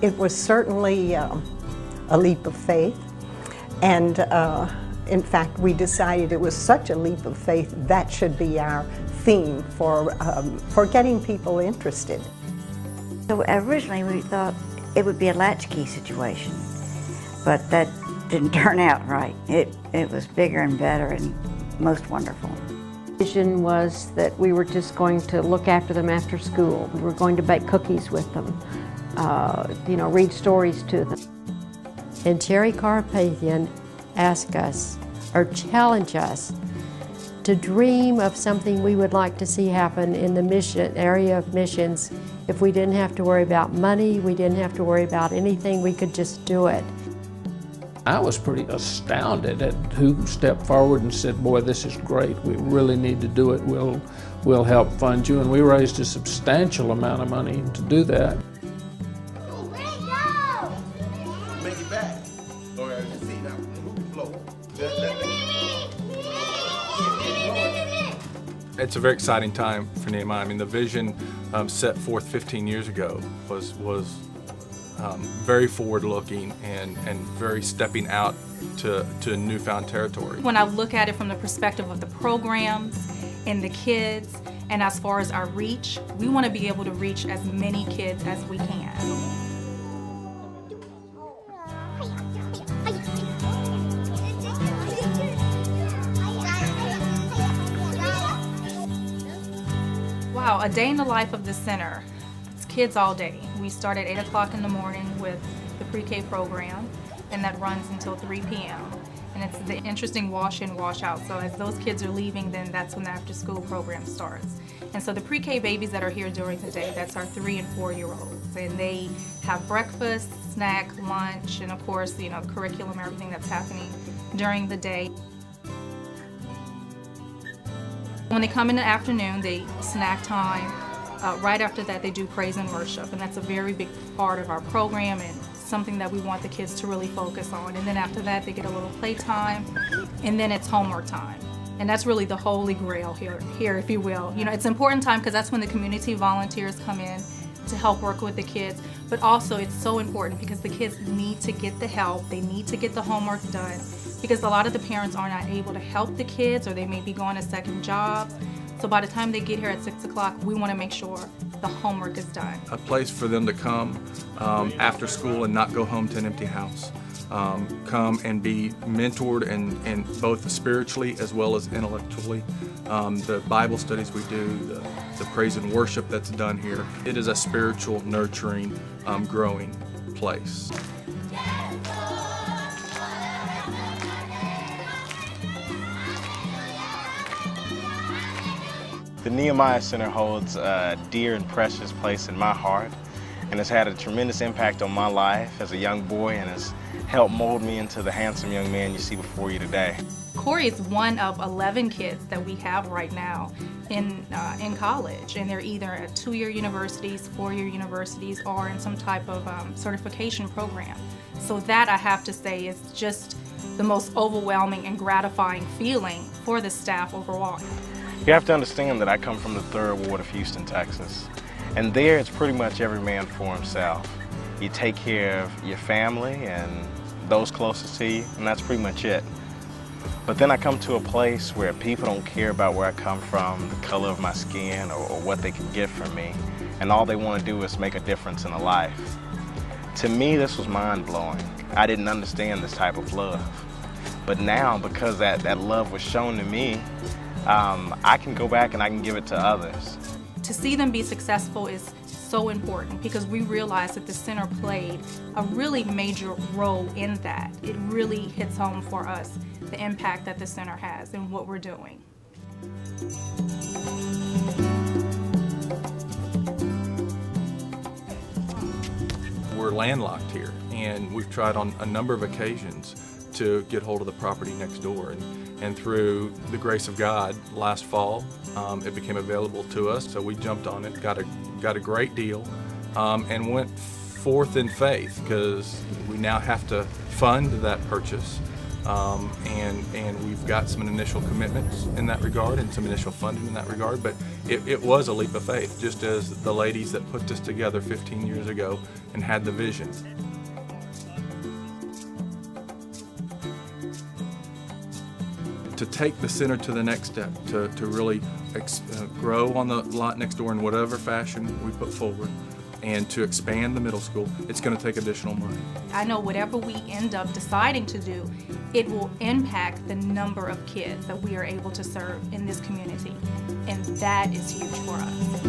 It was certainly a leap of faith, and in fact, we decided it was such a leap of faith that should be our theme for getting people interested. So originally we thought it would be a latchkey situation, but that didn't turn out right. It was bigger and better and most wonderful. The vision was that we were just going to look after them after school. We were going to bake cookies with them, read stories to them. And Terry Carpathian asked us, or challenged us, to dream of something we would like to see happen in the mission area of missions. If we didn't have to worry about money, we didn't have to worry about anything, we could just do it. I was pretty astounded at who stepped forward and said, boy, this is great, we really need to do it, we'll help fund you. And we raised a substantial amount of money to do that. Make it back. Or as you see now, move the floor. It's a very exciting time for Nehemiah. I mean, the vision set forth 15 years ago was very forward-looking and very stepping out to newfound territory. When I look at it from the perspective of the programs and the kids, and as far as our reach, we want to be able to reach as many kids as we can. Wow, a day in the life of the center. It's kids all day. We start at 8 o'clock in the morning with the pre-K program, and that runs until 3 p.m. And it's the interesting wash in, wash out. So as those kids are leaving, then that's when the after school program starts. And so the pre-K babies that are here during the day, that's our 3- and 4-year-olds. And they have breakfast, snack, lunch, and of course, curriculum, everything that's happening during the day. When they come in the afternoon, they snack time. Right after that, they do praise and worship, and that's a very big part of our program and something that we want the kids to really focus on. And then after that, they get a little playtime, and then it's homework time. And that's really the holy grail here, if you will. It's an important time because that's when the community volunteers come in to help work with the kids. But also, it's so important because the kids need to get the help. They need to get the homework done because a lot of the parents are not able to help the kids, or they may be going to second jobs. So by the time they get here at 6 o'clock, we want to make sure the homework is done. A place for them to come after school and not go home to an empty house. Come and be mentored and both spiritually as well as intellectually. The Bible studies we do, the praise and worship that's done here. It is a spiritual, nurturing, growing place. The Nehemiah Center holds a dear and precious place in my heart, and has had a tremendous impact on my life as a young boy and has helped mold me into the handsome young man you see before you today. Corey is one of 11 kids that we have right now in college, and they're either at 2-year universities, 4-year universities, or in some type of certification program. So that, I have to say, is just the most overwhelming and gratifying feeling for the staff overall. You have to understand that I come from the 3rd Ward of Houston, Texas. And there it's pretty much every man for himself. You take care of your family and those closest to you, and that's pretty much it. But then I come to a place where people don't care about where I come from, the color of my skin, or what they can get from me. And all they want to do is make a difference in a life. To me, this was mind-blowing. I didn't understand this type of love. But now, because that love was shown to me, I can go back and I can give it to others. To see them be successful is so important because we realize that the center played a really major role in that. It really hits home for us, the impact that the center has and what we're doing. We're landlocked here, and we've tried on a number of occasions to get hold of the property next door. And through the grace of God, last fall, it became available to us, so we jumped on it, got a great deal, and went forth in faith because we now have to fund that purchase and we've got some initial commitments in that regard and some initial funding in that regard, but it was a leap of faith, just as the ladies that put this together 15 years ago and had the vision. To take the center to the next step, to really grow on the lot next door in whatever fashion we put forward, and to expand the middle school, it's going to take additional money. I know whatever we end up deciding to do, it will impact the number of kids that we are able to serve in this community, and that is huge for us.